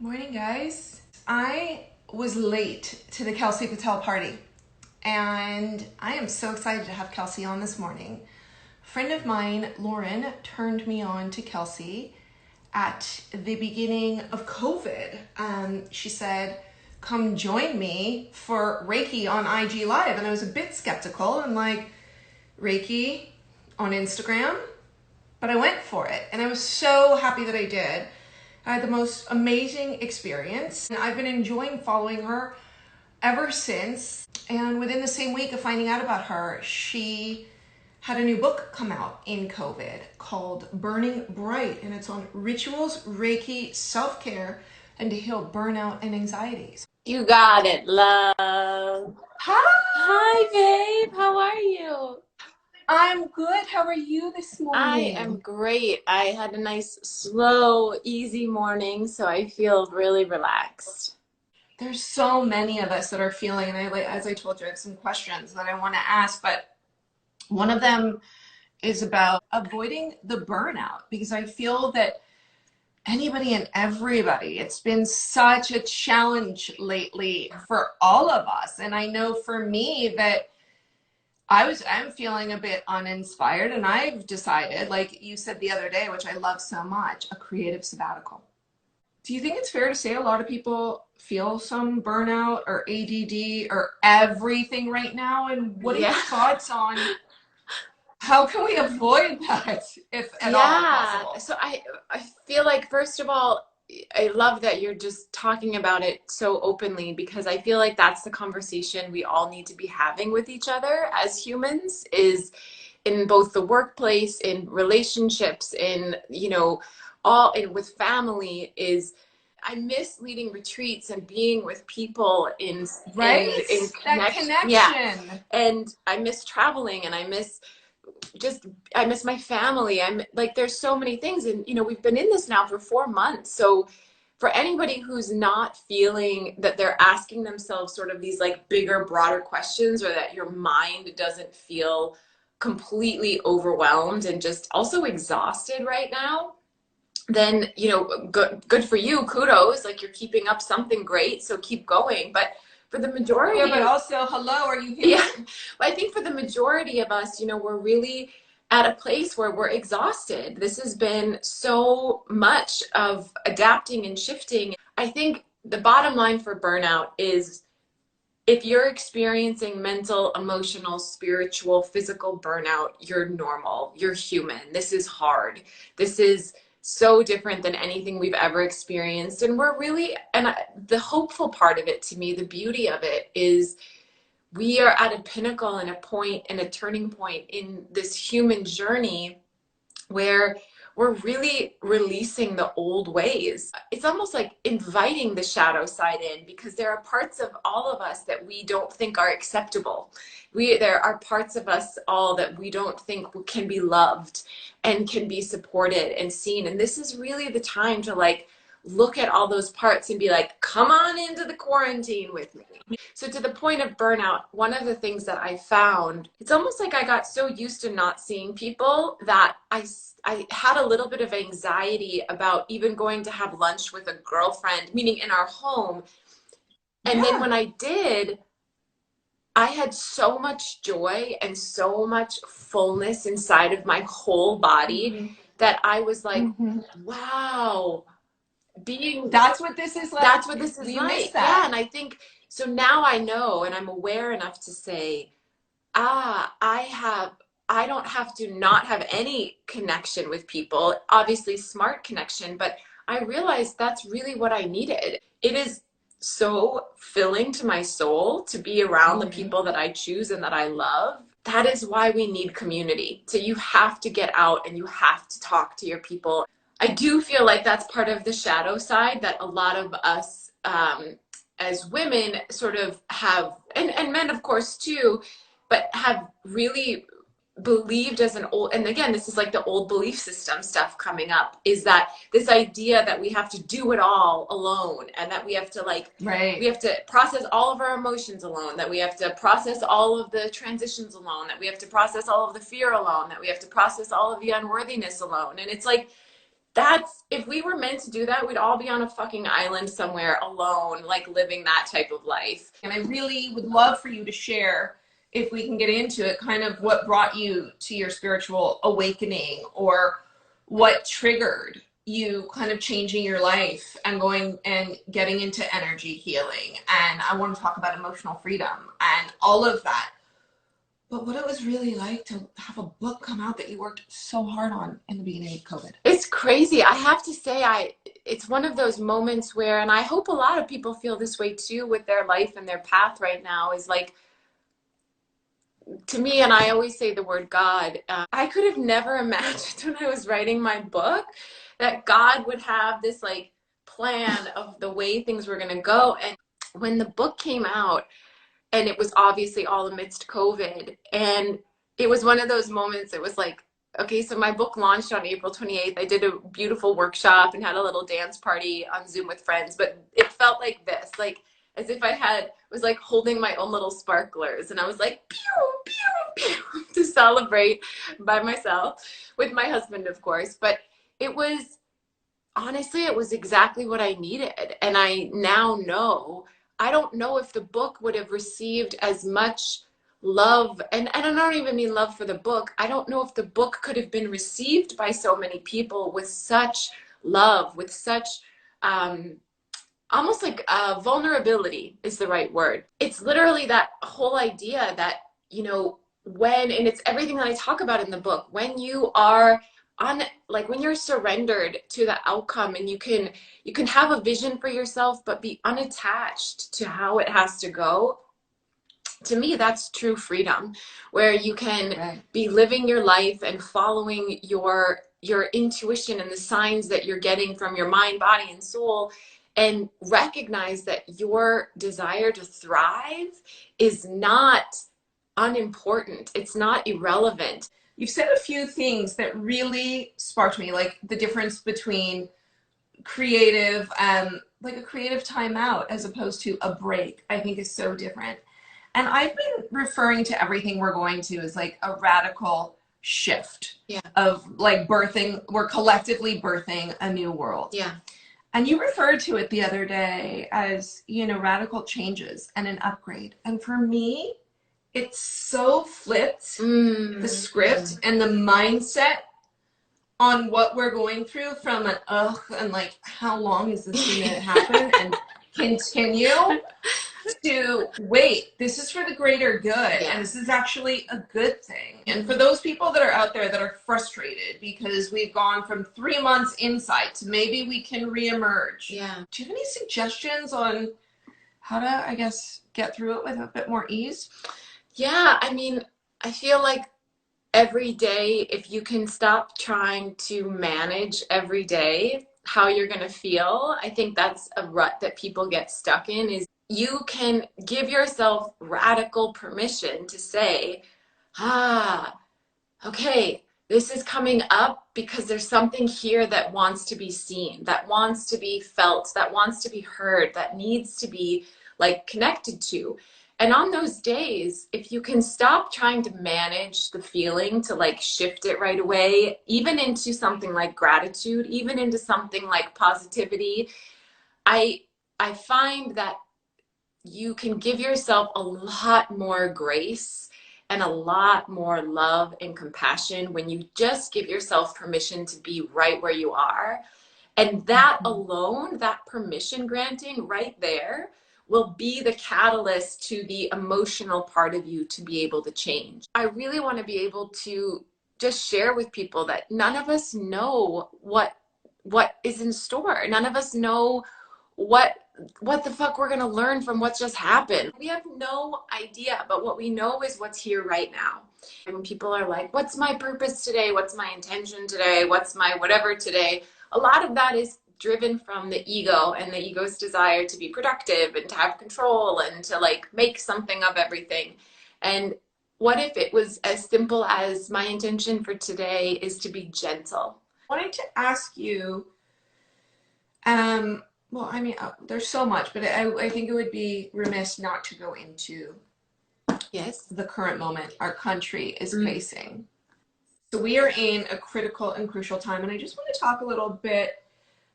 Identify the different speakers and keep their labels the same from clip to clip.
Speaker 1: Morning, guys. I was late to the Kelsey Patel party, and I am so excited to have Kelsey on this morning. A friend of mine, Lauren, turned me on to Kelsey at the beginning of COVID. She said, "Come join me for Reiki on IG Live," and I was a bit skeptical. I'm like, Reiki on Instagram? But I went for it, and I was so happy that I did. I had the most amazing experience, and I've been enjoying following her ever since. And within the same week of finding out about her, she had a new book come out in COVID called Burning Bright, and it's on rituals, Reiki, self-care, and to heal burnout and anxieties.
Speaker 2: You got it, love.
Speaker 1: Hi!
Speaker 2: Hi, babe. How are you?
Speaker 1: I'm good. How are you this
Speaker 2: I am
Speaker 1: morning?
Speaker 2: great. I had a nice, slow, easy morning, so I feel really relaxed.
Speaker 1: There's so many of us that are feeling, and as I told you, I have some questions that I want to ask, but one of them is about avoiding the burnout because I feel that anybody and everybody, it's been such a challenge lately for all of us. And I know for me that I'm feeling a bit uninspired, and I've decided, like you said the other day, which I love so much, a creative sabbatical. Do you think it's fair to say a lot of people feel some burnout or ADD or everything right now? And what are
Speaker 2: Yeah.
Speaker 1: your thoughts on how can we avoid that, if at all
Speaker 2: Yeah.
Speaker 1: possible?
Speaker 2: So I feel like, first of all, I love that you're just talking about it so openly because I feel like that's the conversation we all need to be having with each other as humans, is in both the workplace, in relationships, in, all in with family. Is I miss leading retreats and being with people
Speaker 1: Right?
Speaker 2: in
Speaker 1: That
Speaker 2: connection. Yeah.
Speaker 1: connection.
Speaker 2: And I miss traveling, and just I miss my family. I'm like, there's so many things, and we've been in this now for 4 months. So for anybody who's not feeling that they're asking themselves sort of these like bigger, broader questions, or that your mind doesn't feel completely overwhelmed and just also exhausted right now, then good for you. Kudos, like you're keeping up something great, so keep going. But for the
Speaker 1: Yeah,
Speaker 2: majority
Speaker 1: but
Speaker 2: of
Speaker 1: also, hello, are you
Speaker 2: yeah,
Speaker 1: human?
Speaker 2: but I think for the majority of us, we're really at a place where we're exhausted. This has been so much of adapting and shifting. I think the bottom line for burnout is, if you're experiencing mental, emotional, spiritual, physical burnout, you're normal. You're human. This is hard. This is so different than anything we've ever experienced. And we're really, the hopeful part of it, to me, the beauty of it, is we are at a pinnacle and a point and a turning point in this human journey where we're really releasing the old ways. It's almost like inviting the shadow side in, because there are parts of all of us that we don't think are acceptable. There are parts of us all that we don't think can be loved and can be supported and seen. And this is really the time to like look at all those parts and be like, come on into the quarantine with me. So to the point of burnout, one of the things that I found, it's almost like I got so used to not seeing people that I had a little bit of anxiety about even going to have lunch with a girlfriend, meaning in our home. And then
Speaker 1: Yeah.
Speaker 2: when I did, I had so much joy and so much fullness inside of my whole body
Speaker 1: Hmm.
Speaker 2: that I was like,
Speaker 1: Hmm.
Speaker 2: wow, being
Speaker 1: That's what this is like.
Speaker 2: that's what this is
Speaker 1: You miss
Speaker 2: like. Yeah.
Speaker 1: that.
Speaker 2: And I think so now I know, and I'm aware enough to say, I don't have to not have any connection with people, obviously smart connection, but I realized that's really what I needed. It is so filling to my soul to be around the
Speaker 1: Hmm.
Speaker 2: people that I choose and that I love. That is why we need community. So you have to get out and you have to talk to your people. I do feel like that's part of the shadow side that a lot of us, as women, sort of have, and men of course too, but have really believed as an old, and again, this is like the old belief system stuff coming up, is that this idea that we have to do it all alone, and that we have to like, we
Speaker 1: Right.
Speaker 2: have to process all of our emotions alone, that we have to process all of the transitions alone, that we have to process all of the fear alone, that we have to process all of the unworthiness alone. And it's like, That's, if we were meant to do that, we'd all be on a fucking island somewhere alone, like living that type of life.
Speaker 1: And I really would love for you to share, if we can get into it, kind of what brought you to your spiritual awakening, or what triggered you kind of changing your life and going and getting into energy healing. And I want to talk about emotional freedom and all of that. But what it was really like to have a book come out that you worked so hard on in the beginning of COVID.
Speaker 2: It's crazy. I have to say, it's one of those moments where, and I hope a lot of people feel this way too with their life and their path right now, is like, to me, and I always say the word God, I could have never imagined when I was writing my book that God would have this like plan of the way things were going to go. And when the book came out, and it was obviously all amidst COVID, and it was one of those moments, it was like, okay, so my book launched on April 28th. I did a beautiful workshop and had a little dance party on Zoom with friends, but it felt like this, like as if was like holding my own little sparklers, and I was like, pew, pew, pew, to celebrate by myself with my husband, of course. But it was, honestly, it was exactly what I needed. And I now know, I don't know if the book would have received as much love. And I don't even mean love for the book. I don't know if the book could have been received by so many people with such love, with such, almost like vulnerability is the right word. It's literally that whole idea that, and it's everything that I talk about in the book, when you are like when you're surrendered to the outcome, and you can have a vision for yourself but be unattached to how it has to go. To me, that's true freedom, where you can be living your life and following your intuition and the signs that you're getting from your mind, body, and soul, and recognize that your desire to thrive is not unimportant. It's not irrelevant.
Speaker 1: You've said a few things that really sparked me, like the difference between creative, like a creative timeout as opposed to a break, I think is so different. And I've been referring to everything we're going to as like a radical shift,
Speaker 2: Yeah.
Speaker 1: Of like we're collectively birthing a new world.
Speaker 2: Yeah.
Speaker 1: And you referred to it the other day as, radical changes and an upgrade. And for me, it so flipped the script and the mindset on what we're going through, from an and like, how long is this going to happen and continue, to wait, this is for the greater good.
Speaker 2: Yeah.
Speaker 1: And this is actually a good thing. And for those people that are out there that are frustrated because we've gone from 3 months insight to maybe we can reemerge.
Speaker 2: Yeah.
Speaker 1: Do you have any suggestions on how to, I guess, get through it with a bit more ease?
Speaker 2: Yeah, I mean, I feel like every day, if you can stop trying to manage every day how you're going to feel, I think that's a rut that people get stuck in, is you can give yourself radical permission to say, okay, this is coming up because there's something here that wants to be seen, that wants to be felt, that wants to be heard, that needs to be like connected to. And on those days, if you can stop trying to manage the feeling to like shift it right away, even into something like gratitude, even into something like positivity, I find that you can give yourself a lot more grace and a lot more love and compassion when you just give yourself permission to be right where you are. And that alone, that permission granting right there, will be the catalyst to the emotional part of you to be able to change. I really want to be able to just share with people that none of us know what is in store. None of us know what the fuck we're going to learn from what's just happened. We have no idea, but what we know is what's here right now. And when people are like, what's my purpose today? What's my intention today? What's my whatever today? A lot of that is driven from the ego and the ego's desire to be productive and to have control and to like make something of everything. And what if it was as simple as, my intention for today is to be gentle?
Speaker 1: I wanted to ask you, well, I mean, there's so much, but I think it would be remiss not to go into
Speaker 2: Yes.
Speaker 1: the current moment our country is facing. So we are in a critical and crucial time, and I just want to talk a little bit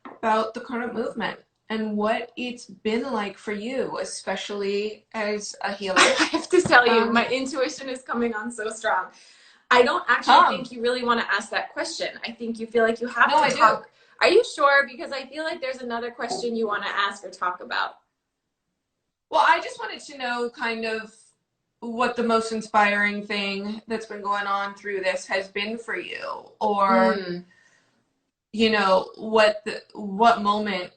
Speaker 1: about the current movement and what it's been like for you, especially as a healer.
Speaker 2: I have to tell you, my intuition is coming on so strong. I don't actually think you really want to ask that question. I think you feel like you have to talk. Do. Are you sure? Because I feel like there's another question you want to ask or talk about.
Speaker 1: Well, I just wanted to know kind of what the most inspiring thing that's been going on through this has been for you, or you know, what moment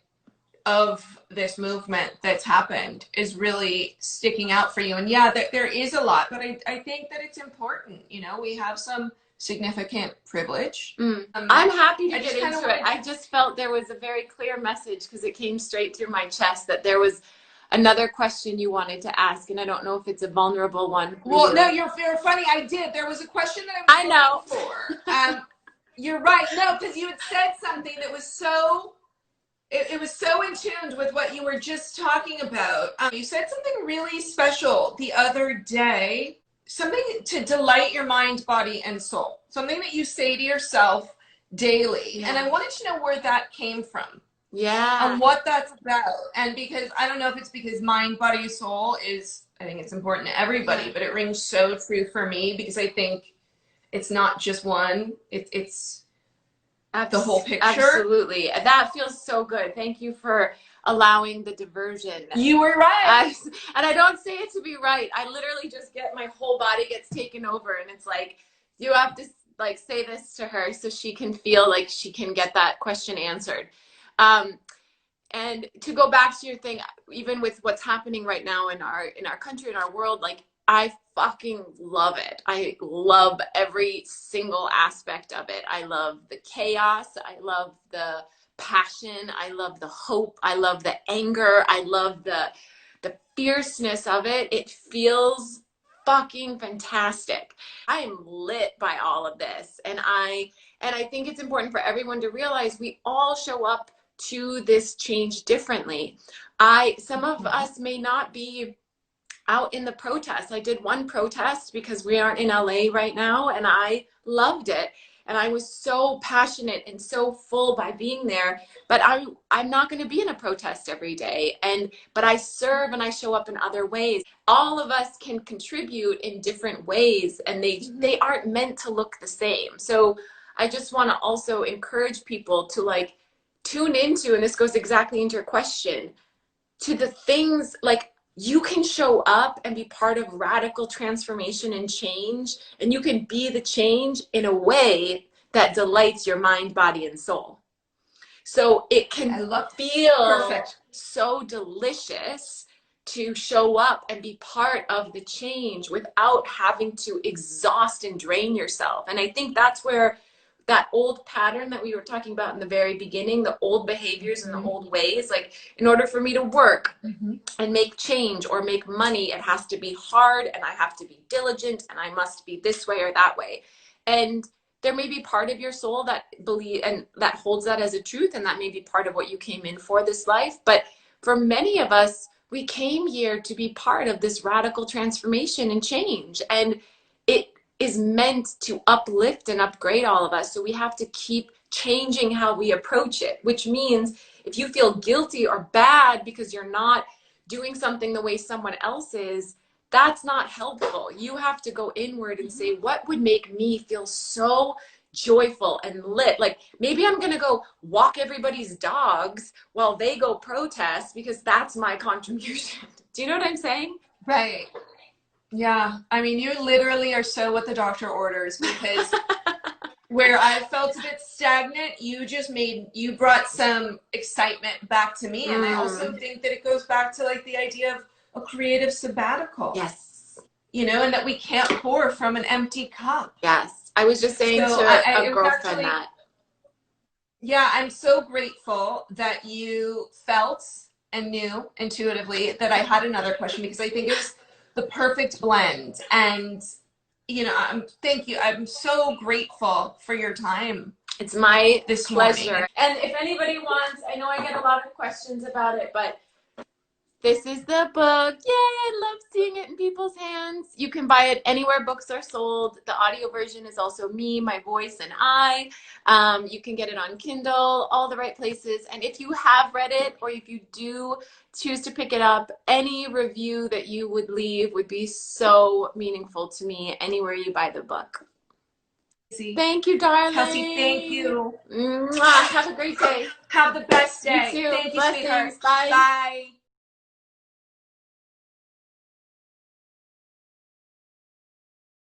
Speaker 1: of this movement that's happened is really sticking out for you. And yeah, there is a lot, but I think that it's important. You know, we have some significant privilege.
Speaker 2: I'm happy to get into it. I just felt there was a very clear message because it came straight through my chest that there was another question you wanted to ask, and I don't know if it's a vulnerable one.
Speaker 1: Well, no, you're funny. I did. There was a question that I was looking for. You're right. No, because you had said something that was so. It was so in tune with what you were just talking about. You said something really special the other day, something to delight your mind, body, and soul. Something that you say to yourself daily. Yeah. And I wanted to know where that came from.
Speaker 2: Yeah.
Speaker 1: And what that's about. And because I don't know if it's because mind, body, soul is, I think it's important to everybody, but it rings so true for me because I think it's not just one, it's the whole picture.
Speaker 2: Absolutely. That feels so good. Thank you for allowing the diversion.
Speaker 1: You were right.
Speaker 2: And I don't say it to be right. I literally just get, my whole body gets taken over, and it's like, you have to like say this to her so she can feel like she can get that question answered. And to go back to your thing, even with what's happening right now in our country, in our world, like, I fucking love it. I love every single aspect of it. I love the chaos. I love the passion. I love the hope. I love the anger. I love the fierceness of it. It feels fucking fantastic. I am lit by all of this. And I think it's important for everyone to realize we all show up to this change differently. Some of us may not be out in the protest. I did one protest because we aren't in LA right now, and I loved it. And I was so passionate and so full by being there, but I'm not going to be in a protest every day. But I serve and I show up in other ways. All of us can contribute in different ways, and they aren't meant to look the same. So I just want to also encourage people to like tune into, and this goes exactly into your question, to the things like, you can show up and be part of radical transformation and change, and you can be the change in a way that delights your mind, body, and soul. So it can feel so delicious to show up and be part of the change without having to exhaust and drain yourself. And I think that's where that old pattern that we were talking about in the very beginning, the old behaviors and the old ways, like, in order for me to work and make change or make money, it has to be hard, and I have to be diligent, and I must be this way or that way. And there may be part of your soul that believe and that holds that as a truth, and that may be part of what you came in for this life. But for many of us, we came here to be part of this radical transformation and change, and it is meant to uplift and upgrade all of us. So we have to keep changing how we approach it, which means if you feel guilty or bad because you're not doing something the way someone else is, that's not helpful. You have to go inward and say, what would make me feel so joyful and lit? Like, maybe I'm going to go walk everybody's dogs while they go protest because that's my contribution. Do you know what I'm saying?
Speaker 1: Right. Yeah, I mean, you literally are so what the doctor orders, because where I felt a bit stagnant, you brought some excitement back to me. And I also think that it goes back to like the idea of a creative sabbatical.
Speaker 2: Yes.
Speaker 1: You know, and that we can't pour from an empty cup.
Speaker 2: Yes. I was just saying to a girlfriend that.
Speaker 1: Yeah, I'm so grateful that you felt and knew intuitively that I had another question, because I think it was the perfect blend. And you know, thank you. I'm so grateful for your time.
Speaker 2: It's my
Speaker 1: pleasure.
Speaker 2: And if anybody wants, I know I get a lot of questions about it, but This is the book. Yay! I love seeing it in people's hands. You can buy it anywhere books are sold. The audio version is also me, my voice, and I. You can get it on Kindle, all the right places. And if you have read it, or if you do choose to pick it up, any review that you would leave would be so meaningful to me anywhere you buy the book. Thank you, darling.
Speaker 1: Kelsey, thank you.
Speaker 2: Mwah. Have a great day.
Speaker 1: Have the best day.
Speaker 2: You too.
Speaker 1: Thank you,
Speaker 2: Blessings.
Speaker 1: sweetheart.
Speaker 2: Bye.
Speaker 1: Bye.